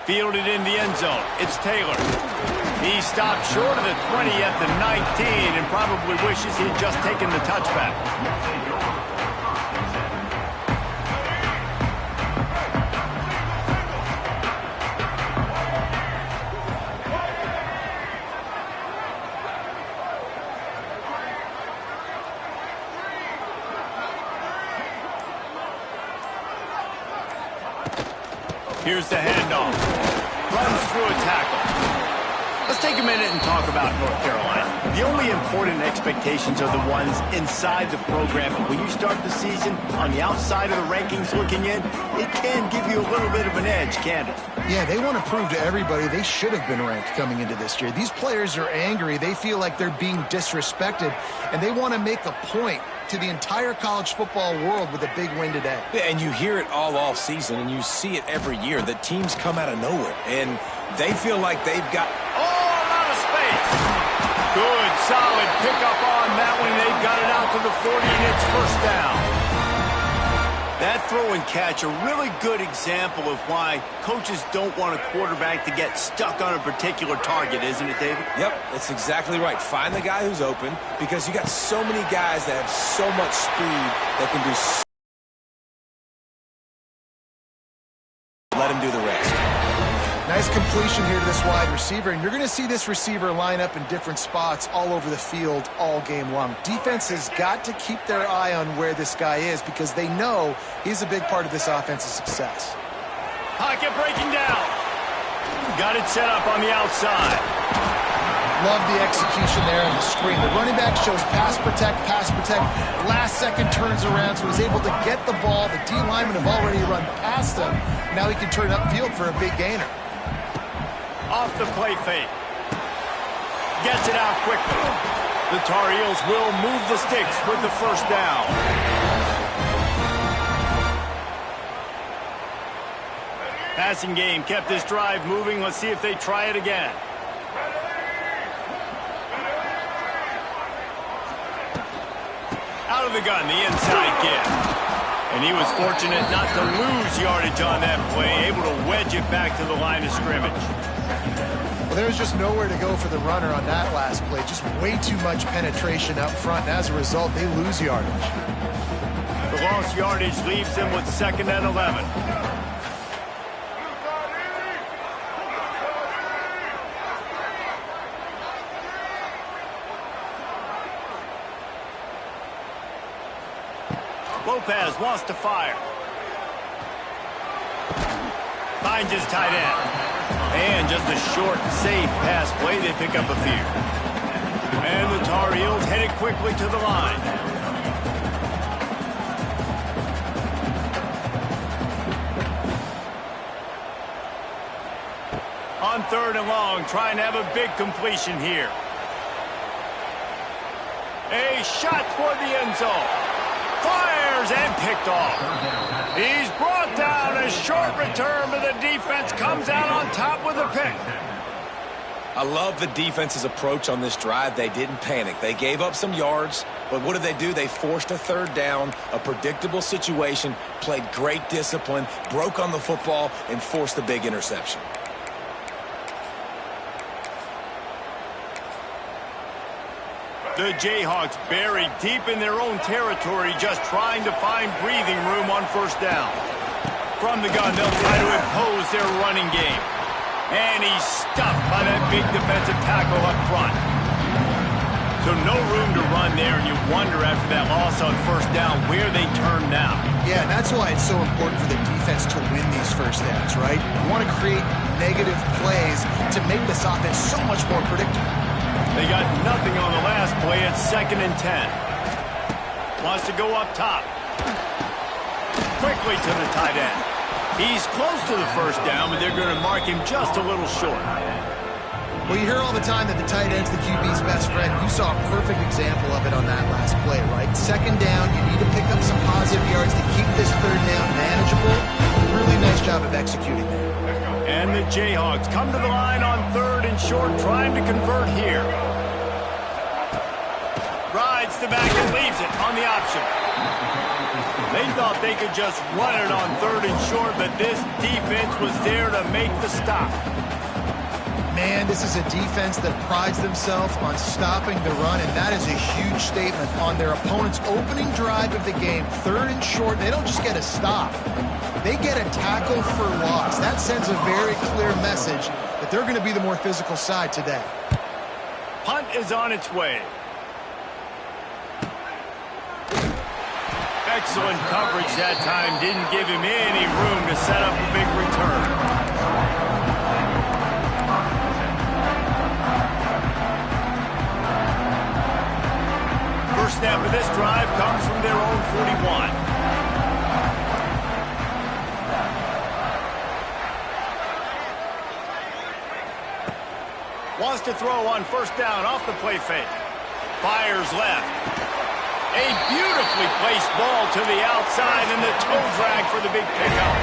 Fielded in the end zone. It's Taylor. He stopped short of the 20 at the 19 and probably wishes he had just taken the touchback. Here's the handoff. Runs through a tackle. Let's take a minute and talk about North Carolina. The only important expectations are the ones inside the program. But when you start the season on the outside of the rankings looking in, it can give you a little bit of an edge, can't it? Yeah, they want to prove to everybody they should have been ranked coming into this year. These players are angry. They feel like they're being disrespected, and they want to make a point to the entire college football world with a big win today. Yeah, and you hear it all off season, and you see it every year. The teams come out of nowhere, and they feel like they've got... Oh, a lot of space. Good, solid pickup on that one. They've got it out to the 40, and it's first down. That throw and catch, a really good example of why coaches don't want a quarterback to get stuck on a particular target, isn't it, David? Yep, that's exactly right. Find the guy who's open, because you got so many guys that have so much speed that can do so... Let him do the rest. Nice completion here to this wide receiver, and you're going to see this receiver line up in different spots all over the field all game long. Defense has got to keep their eye on where this guy is because they know he's a big part of this offense's success. Pocket breaking down. Got it set up on the outside. Love the execution there on the screen. The running back shows pass protect, pass protect. Last second turns around, so he's able to get the ball. The D linemen have already run past him. Now he can turn upfield for a big gainer. Off the play fake. Gets it out quickly. The Tar Heels will move the sticks with the first down. Passing game kept this drive moving. Let's see if they try it again. Out of the gun, the inside give. And he was fortunate not to lose yardage on that play, able to wedge it back to the line of scrimmage. Well, there was just nowhere to go for the runner on that last play. Just way too much penetration up front, and as a result, they lose yardage. The lost yardage leaves them with 2nd and 11. Lopez wants to fire. Finds his tight end. And just a short, safe pass play. They pick up a few. And the Tar Heels headed quickly to the line. On 3rd and long, trying to have a big completion here. A shot toward the end zone. Fires and picked off. He's brought down. A short return, but the defense comes out on top with a pick. I love the defense's approach on this drive. They didn't panic. They gave up some yards, but what did they do? They forced a 3rd down, a predictable situation, played great discipline, broke on the football, and forced the big interception. The Jayhawks buried deep in their own territory, just trying to find breathing room on 1st down. From the gun, they'll try to impose their running game. And he's stuffed by that big defensive tackle up front. So no room to run there, and you wonder after that loss on 1st down where they turn now. Yeah, and that's why it's so important for the defense to win these 1st downs, right? You want to create negative plays to make this offense so much more predictable. They got nothing on the last play. It's 2nd and 10. Wants to go up top. Quickly to the tight end. He's close to the 1st down, but they're going to mark him just a little short. Well, you hear all the time that the tight end's the QB's best friend. You saw a perfect example of it on that last play, right? 2nd down, you need to pick up some positive yards to keep this 3rd down manageable. Really nice job of executing there. And the Jayhawks come to the line on 3rd and short, trying to convert here. Rides the back and leaves it on the option. They thought they could just run it on 3rd and short, but this defense was there to make the stop. Man, this is a defense that prides themselves on stopping the run, and that is a huge statement on their opponent's opening drive of the game. 3rd and short, they don't just get a stop. They get a tackle for loss. That sends a very clear message that they're going to be the more physical side today. Punt is on its way. Excellent coverage that time. Didn't give him any room to set up a big return. First snap of this drive comes from their own 41. Wants to throw on 1st down off the play fake. Fires left. A beautifully placed ball to the outside and the toe drag for the big pickup.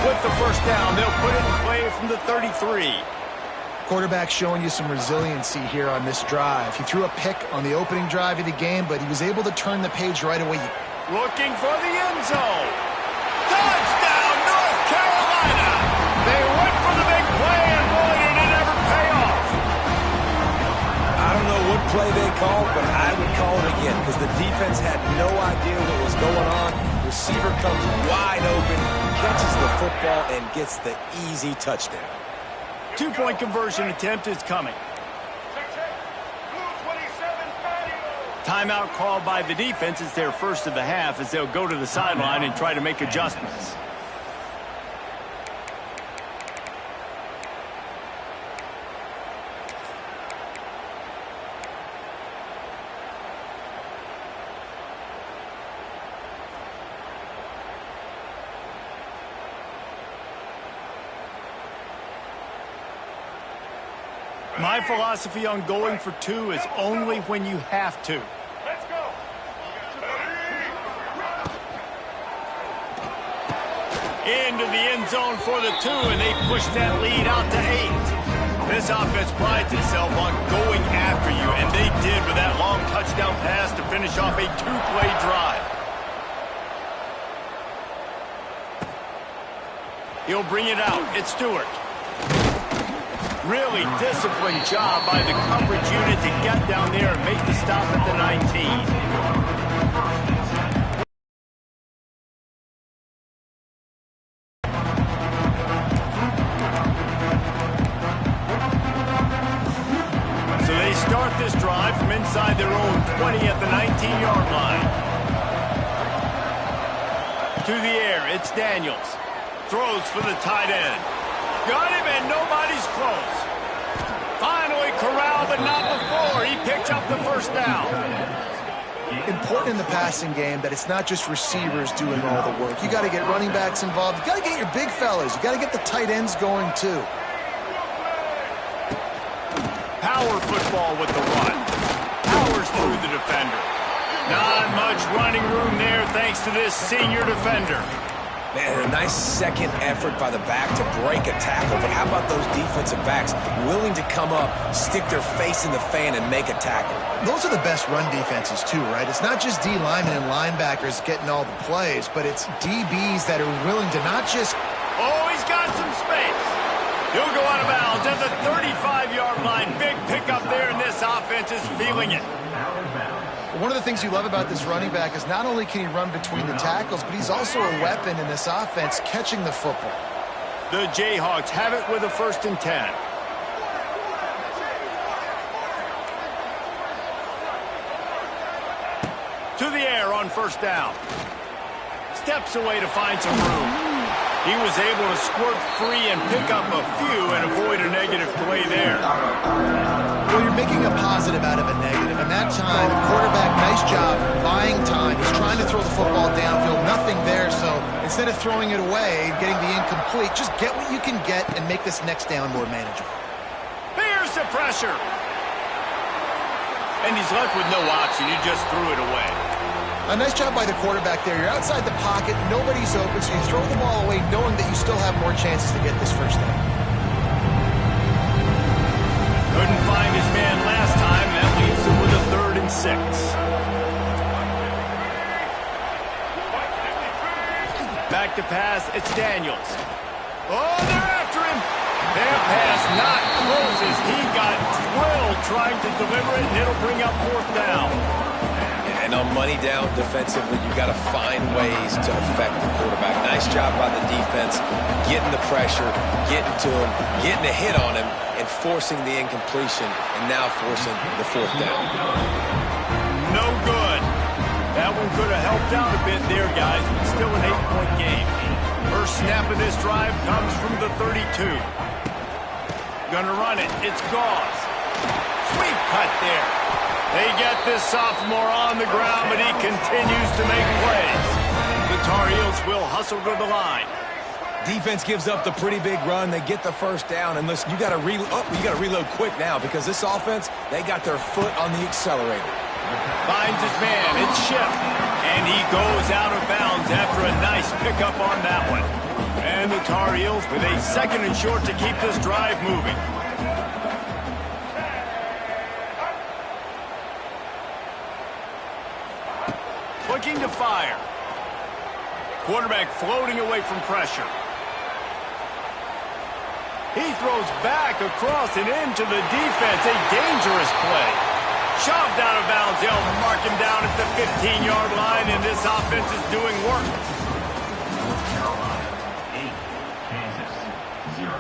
With the 1st down, they'll put it in play from the 33. Quarterback showing you some resiliency here on this drive. He threw a pick on the opening drive of the game, but he was able to turn the page right away. Looking for the end zone. Touchdown, North Carolina! They went for the big play, and boy, did it ever pay off. I don't know what play they called, but I would call it again because the defense had no idea what was going on. Receiver comes wide open, catches the football, and gets the easy touchdown. 2-point conversion attempt is coming. Timeout called by the defense. It's their first of the half as they'll go to the sideline and try to make adjustments. My philosophy on going for 2 is only when you have to. Let's go. Into the end zone for the 2, and they push that lead out to 8. This offense prides itself on going after you, and they did with that long touchdown pass to finish off a 2-play drive. He'll bring it out. It's Stewart. Really disciplined job by the coverage unit to get down there and make the stop at the 19. So they start this drive from inside their own 20 at the 19-yard line. To the air, it's Daniels. Throws for the tight end. Got him, and nobody's close. Finally corralled, but not before. He picked up the 1st down. Important in the passing game that it's not just receivers doing all the work. You got to get running backs involved. You got to get your big fellas. You got to get the tight ends going too. Power football with the run. Powers through the defender. Not much running room there thanks to this senior defender. Man, a nice second effort by the back to break a tackle, but how about those defensive backs willing to come up, stick their face in the fan, and make a tackle? Those are the best run defenses too, right? It's not just D linemen and linebackers getting all the plays, but it's DBs that are willing to not just... Oh, he's got some space. He'll go out of bounds at the 35-yard line. Big pickup there, and this offense is feeling it. One of the things you love about this running back is not only can he run between the tackles, but he's also a weapon in this offense catching the football. The Jayhawks have it with a 1st and 10. To the air on 1st down. Steps away to find some room. He was able to squirt free and pick up a few and avoid a negative play there. Well, you're making a positive out of a negative. And that time, quarterback, nice job buying time. He's trying to throw the football downfield. Nothing there, so instead of throwing it away, getting the incomplete, just get what you can get and make this next down more manageable. Here's the pressure. And he's left with no option. He just threw it away. A nice job by the quarterback there. You're outside the pocket, nobody's open, so you throw the ball away knowing that you still have more chances to get this 1st down. Couldn't find his man last time, and that leaves him with a 3rd and 6. back to pass. It's Daniels. Oh, they're after him. That pass not close as he got drilled trying to deliver it, and it'll bring up fourth down. And on money down defensively, you got to find ways to affect the quarterback. Nice job by the defense, getting the pressure, getting to him, getting a hit on him, and forcing the incompletion, and now forcing the fourth down. No good. That one could have helped out a bit there, guys, but still an 8-point game. First snap of this drive comes from the 32. Gonna run it. It's Gauze. Sweep cut there. They get this sophomore on the ground, but he continues to make plays. The Tar Heels will hustle to the line. Defense gives up the pretty big run. They get the first down, and listen, you got to reload quick now because this offense, they got their foot on the accelerator. Finds his man. It's Ship, and he goes out of bounds after a nice pickup on that one. And the Tar Heels with a 2nd and short to keep this drive moving. Looking to fire. Quarterback floating away from pressure. He throws back across and into the defense. A dangerous play. Shoved out of bounds. They'll mark him down at the 15-yard line, and this offense is doing work. Carolina 8, Kansas 0.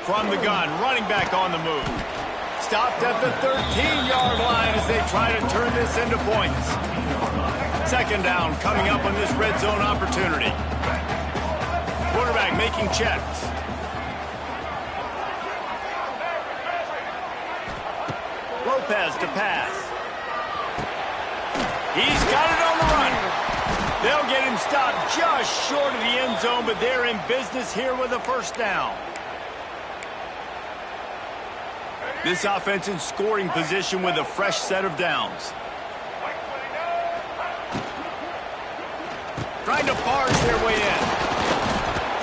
From the gun, running back on the move. Stopped at the 13-yard line as they try to turn this into points. 2nd down coming up on this red zone opportunity. Quarterback making checks. Lopez to pass. He's got it on the run. They'll get him stopped just short of the end zone, but they're in business here with a first down. This offense in scoring position with a fresh set of downs. Trying to barge their way in.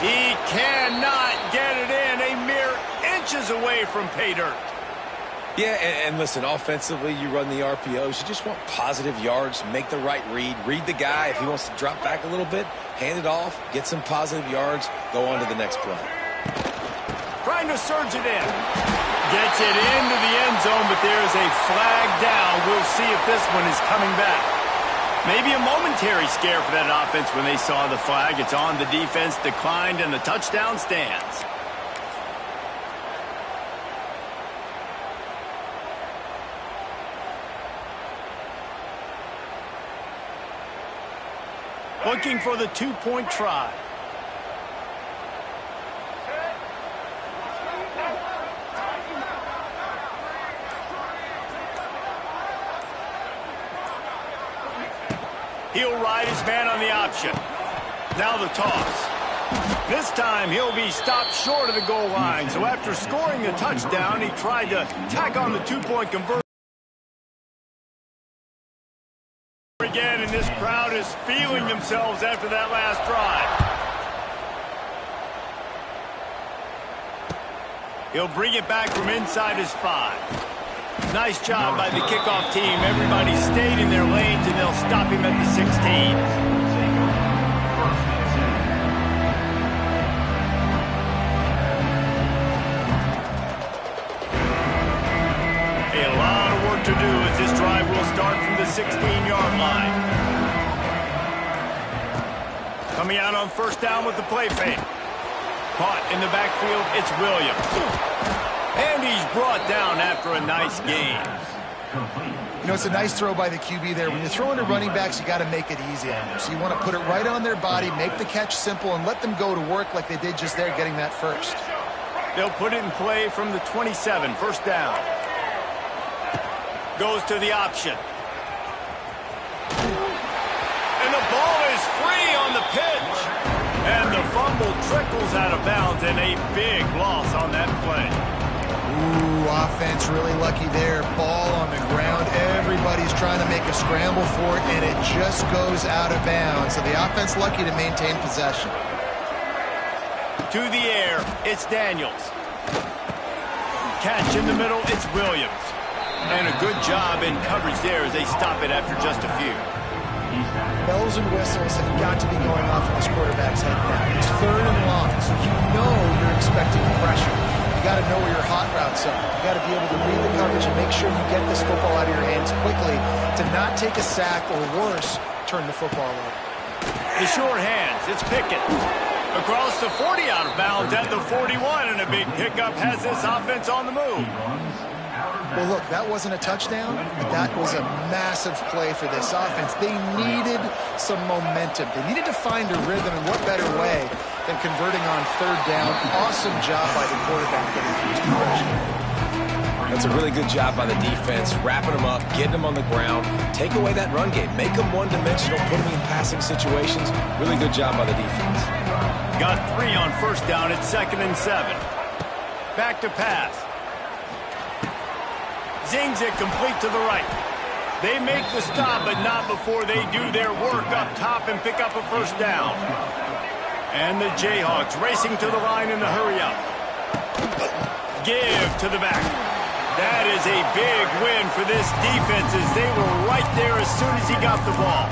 He cannot get it in. A mere inches away from pay dirt. Yeah, and listen, offensively, you run the RPOs. You just want positive yards, make the right read. Read the guy. If he wants to drop back a little bit, hand it off, get some positive yards, go on to the next play. Trying to surge it in. Gets it into the end zone, but there's a flag down. We'll see if this one is coming back. Maybe a momentary scare for that offense when they saw the flag. It's on the defense, declined, and the touchdown stands. Looking for the 2-point try. He'll ride his man on the option. Now the toss. This time he'll be stopped short of the goal line. So after scoring the touchdown, he tried to tack on the 2-point conversion again, and this crowd is feeling themselves after that last drive. He'll bring it back from inside his 5. Nice job by the kickoff team. Everybody stayed in their lanes, and they'll stop him at the 16. A lot of work to do as this drive will start from the 16-yard line. Coming out on first down with the play fake. Caught in the backfield, it's Williams. And he's brought down after a nice gain. You know, it's a nice throw by the QB there. When you're throwing to running backs, you got to make it easy on them. So you want to put it right on their body, make the catch simple, and let them go to work like they did just there, getting that first. They'll put it in play from the 27, first down. Goes to the option. And the ball is free on the pitch. And the fumble trickles out of bounds, and a big loss on that play. Ooh, offense really lucky there. Ball on the ground. Everybody's trying to make a scramble for it, and it just goes out of bounds. So the offense lucky to maintain possession. To the air, it's Daniels. catch in the middle. It's Williams. And a good job in coverage there as they stop it after just a few. Bells and whistles have got to be going off in this quarterback's head now. It's 3rd and long, so you know you're expecting pressure. You got to know where your hot routes are. You got to be able to read the coverage and make sure you get this football out of your hands quickly to not take a sack or worse, turn the football over. The short hands, it's Pickett. Across the 40 out of bounds at the 41, and a big pickup has this offense on the move. Well, look, that wasn't a touchdown, but that was a massive play for this offense. They needed some momentum. They needed to find a rhythm, and what better way than converting on 3rd down. Awesome job by the quarterback getting through his progression. That's a really good job by the defense, wrapping them up, getting them on the ground, take away that run game, make them one-dimensional, put them in passing situations. Really good job by the defense. Got 3 on 1st down. It's 2nd and 7. Back to pass. Zings it complete to the right. They make the stop, but not before they do their work up top and pick up a 1st down. And the Jayhawks racing to the line in the hurry-up. Give to the back. That is a big win for this defense as they were right there as soon as he got the ball.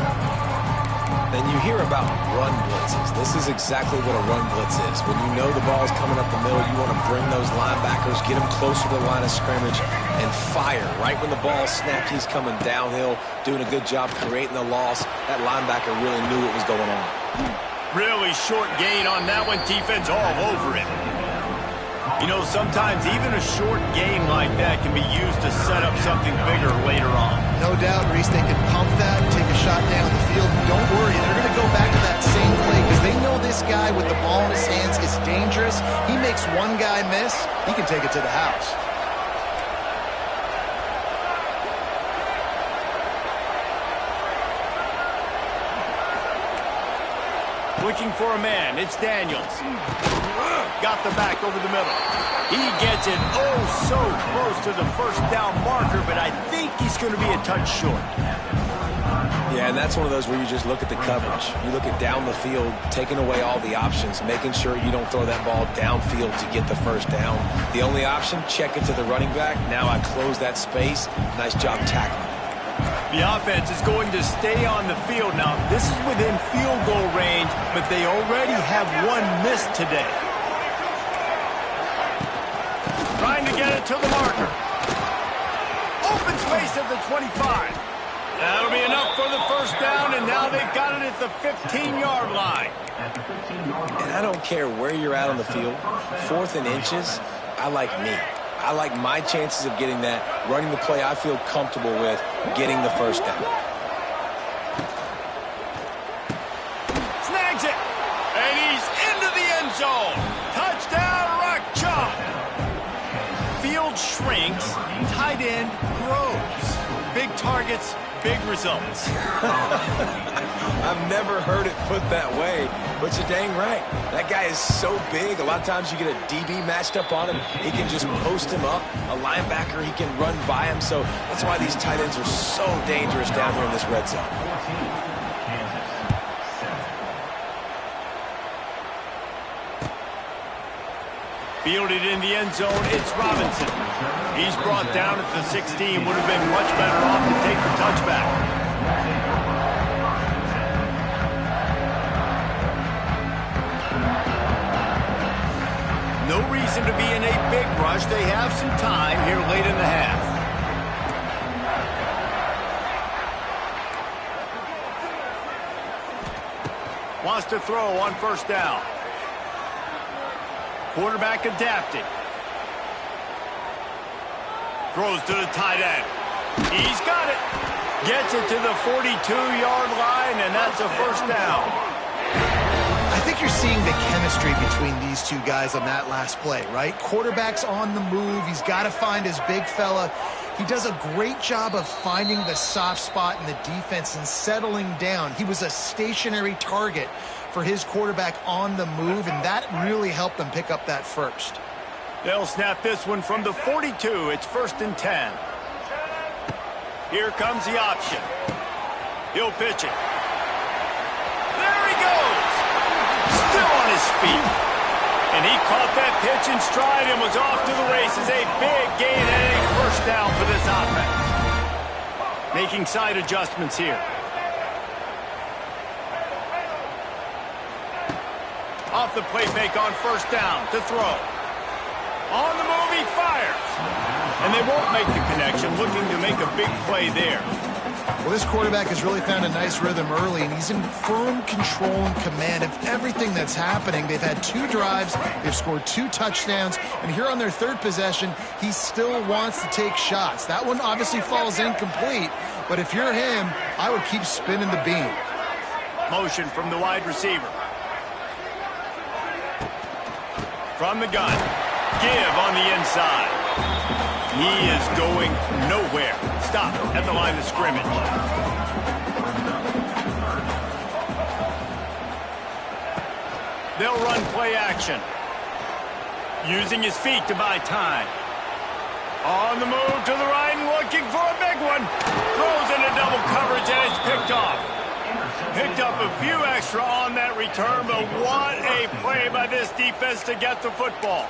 Then you hear about run blitzes. This is exactly what a run blitz is. When you know the ball's coming up the middle, you want to bring those linebackers, get them closer to the line of scrimmage, and fire. Right when the ball snapped, he's coming downhill, doing a good job creating the loss. That linebacker really knew what was going on. Really short gain on that one. Defense all over it. You know, sometimes even a short gain like that can be used to set up something bigger later on. No doubt, Reese, they can pump that, take a shot down the field. Don't worry, they're going to go back to that same play because they know this guy with the ball in his hands is dangerous. He makes one guy miss, he can take it to the house. Looking for a man, it's Daniels. Got the back over the middle. He gets it oh so close to the 1st down marker, but I think he's going to be a touch short. Yeah, and that's one of those where you just look at the coverage. You look at down the field, taking away all the options, making sure you don't throw that ball downfield to get the 1st down. The only option, check it to the running back. Now I close that space. Nice job tackling. The offense is going to stay on the field now. This is within field goal range, but they already have one missed today. Trying to get it to the marker. Open space at the 25. That'll be enough for the 1st down, and now they've got it at the 15-yard line. And I don't care where you're at on the field. 4th and inches, I like me. I like my chances of getting that, running the play I feel comfortable with, getting the 1st down. Snags it, and he's into the end zone. Touchdown, Rock Chalk. Field shrinks, tight end grows. Big targets, big results. I've never heard it put that way, but you're dang right. That guy is so big. A lot of times you get a DB matched up on him. He can just post him up. A linebacker, he can run by him. So that's why these tight ends are so dangerous down here in this red zone. Fielded in the end zone, it's Robinson. He's brought down at the 16. Would have been much better off to take the touchback. No reason to be in a big rush. They have some time here late in the half. Wants to throw on 1st down. Quarterback adapting. Throws to the tight end. He's got it. Gets it to the 42-yard line, and that's a 1st down. I think you're seeing the chemistry between these two guys on that last play, right? Quarterback's on the move. He's got to find his big fella. He does a great job of finding the soft spot in the defense and settling down. He was a stationary target for his quarterback on the move, and that really helped them pick up that 1st. They'll snap this one from the 42. It's 1st and 10. Here comes the option. He'll pitch it. There he goes. Still on his feet. And he caught that pitch in stride and was off to the races. A big gain and a first down for this offense. Making side adjustments here. Off the play fake on first down to throw. On the move, he fires. And they won't make the connection, looking to make a big play there. Well, this quarterback has really found a nice rhythm early, and he's in firm control and command of everything that's happening. They've had 2 drives, they've scored 2 touchdowns, and here on their 3rd possession, he still wants to take shots. That one obviously falls incomplete, but if you're him, I would keep spinning the beam. Motion from the wide receiver. From the gun. Give on the inside. He is going nowhere. Stop at the line of scrimmage. They'll run play action. Using his feet to buy time. On the move to the right and looking for a big one. Throws into double coverage and it's picked off. Picked up a few extra on that return, but what a play by this defense to get the football.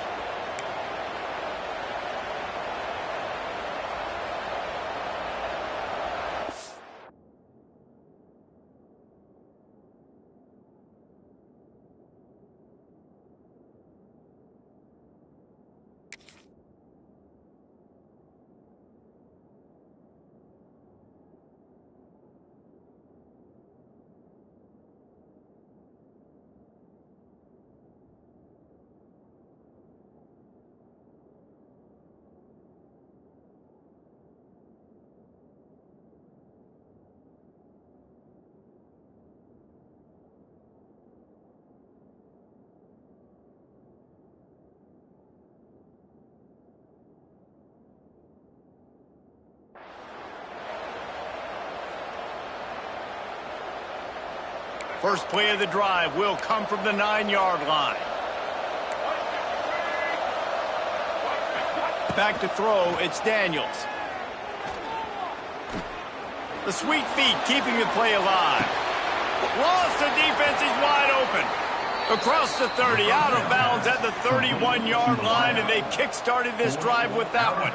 First play of the drive will come from the 9-yard line. Back to throw, it's Daniels. The sweet feet keeping the play alive. Lost the defense, he's wide open. Across the 30, out of bounds at the 31-yard line, and they kick-started this drive with that one.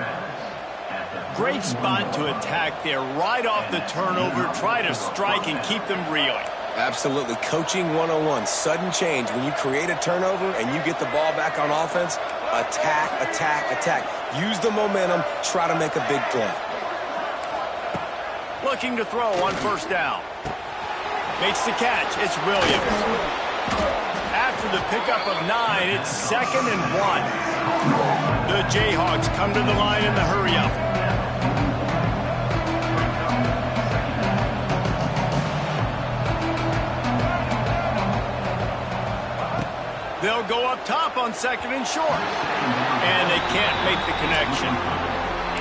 Great spot to attack there, right off the turnover, try to strike and keep them reeling. Absolutely. Coaching 101. Sudden change. When you create a turnover and you get the ball back on offense, attack, attack, attack. Use the momentum. Try to make a big play. Looking to throw on first down. Makes the catch. It's Williams. After the pickup of 9, it's 2nd and 1. The Jayhawks come to the line in the hurry-up. They'll go up top on 2nd and short. And they can't make the connection.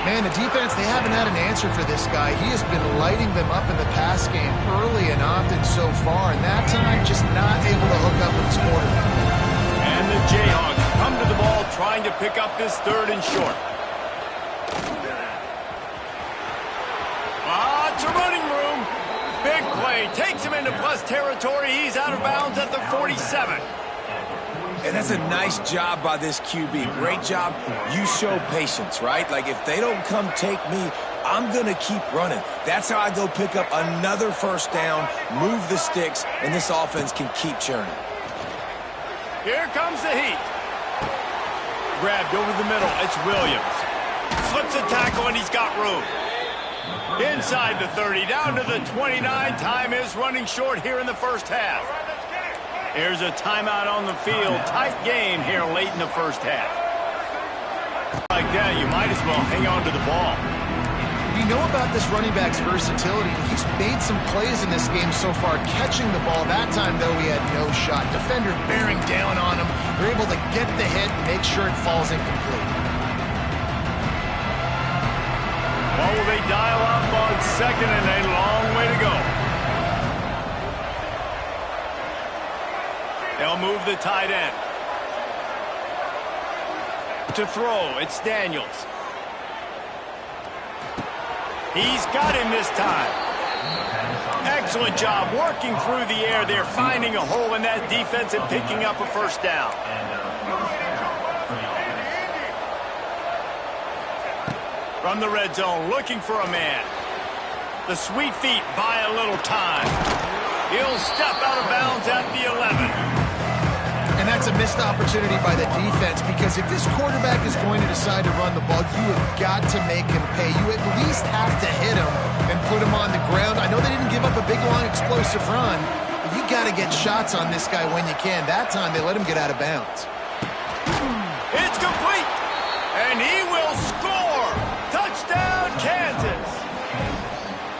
Man, the defense, they haven't had an answer for this guy. He has been lighting them up in the pass game early and often so far, and that time just not able to hook up with his quarterback. And the Jayhawks come to the ball trying to pick up this 3rd and short. To running room. Big play. Takes him into plus territory. He's out of bounds at the 47. And that's a nice job by this QB. Great job. You show patience, right? Like, if they don't come take me, I'm going to keep running. That's how I go pick up another first down, move the sticks, and this offense can keep churning. Here comes the heat. Grabbed over the middle. It's Williams. Slips a tackle, and he's got room. Inside the 30, down to the 29. Time is running short here in the first half. Here's a timeout on the field. Tight game here late in the first half. Like that, you might as well hang on to the ball. We know about this running back's versatility. He's made some plays in this game so far, catching the ball. That time, though, he had no shot. Defender bearing down on him. They're able to get the hit and make sure it falls incomplete. Well, they dial up on 2nd and a long way to go. They'll move the tight end. To throw, it's Daniels. He's got him this time. Excellent job working through the air there, finding a hole in that defense and picking up a first down. From the red zone, looking for a man. The sweet feet buy a little time. He'll step out of bounds at the 11. And that's a missed opportunity by the defense, because if this quarterback is going to decide to run the ball, you have got to make him pay. You at least have to hit him and put him on the ground. I know they didn't give up a big, long, explosive run, but you got to get shots on this guy when you can. That time, they let him get out of bounds. It's complete, and he will score. Touchdown, Kansas.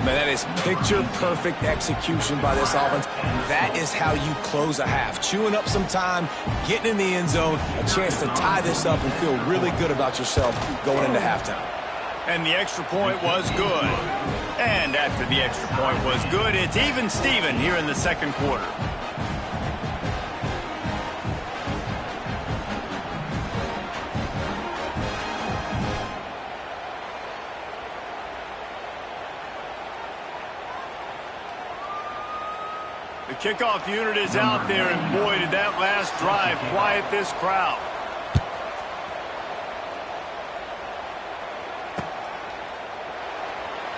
Man, that is picture-perfect execution by this offense. That is how you close a half. Chewing up some time, getting in the end zone, a chance to tie this up and feel really good about yourself going into halftime. And the extra point was good. And after the extra point was good, it's even Steven here in the second quarter. The kickoff unit is out there, and boy, did that last drive quiet this crowd.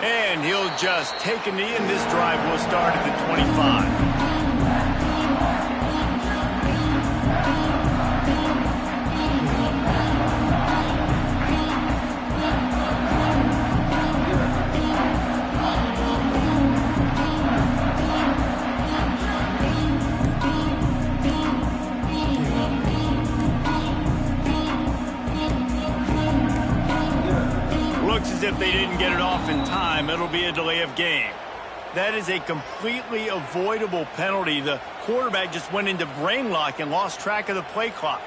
And he'll just take a knee, and this drive will start at the 25. Looks as if they didn't get it off in time. It'll be a delay of game. That is a completely avoidable penalty. The quarterback just went into brain lock and lost track of the play clock.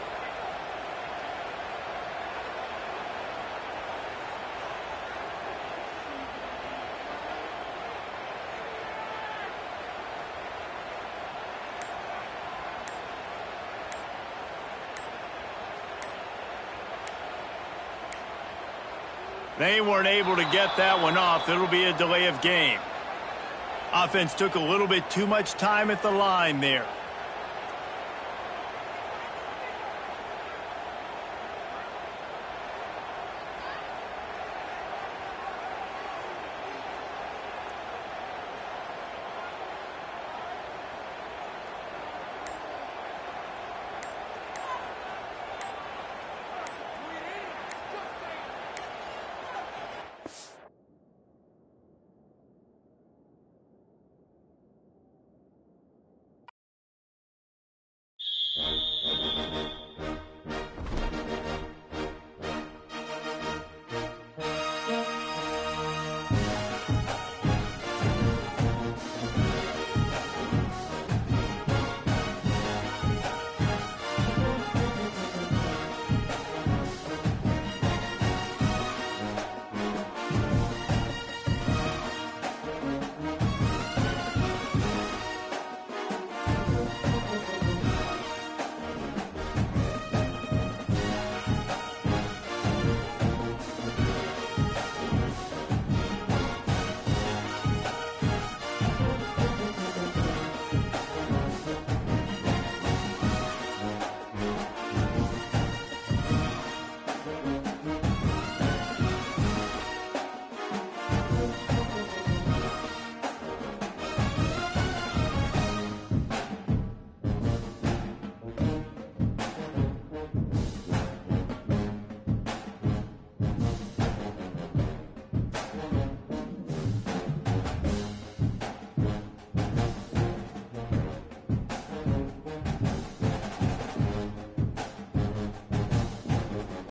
They weren't able to get that one off. It'll be a delay of game. Offense took a little bit too much time at the line there.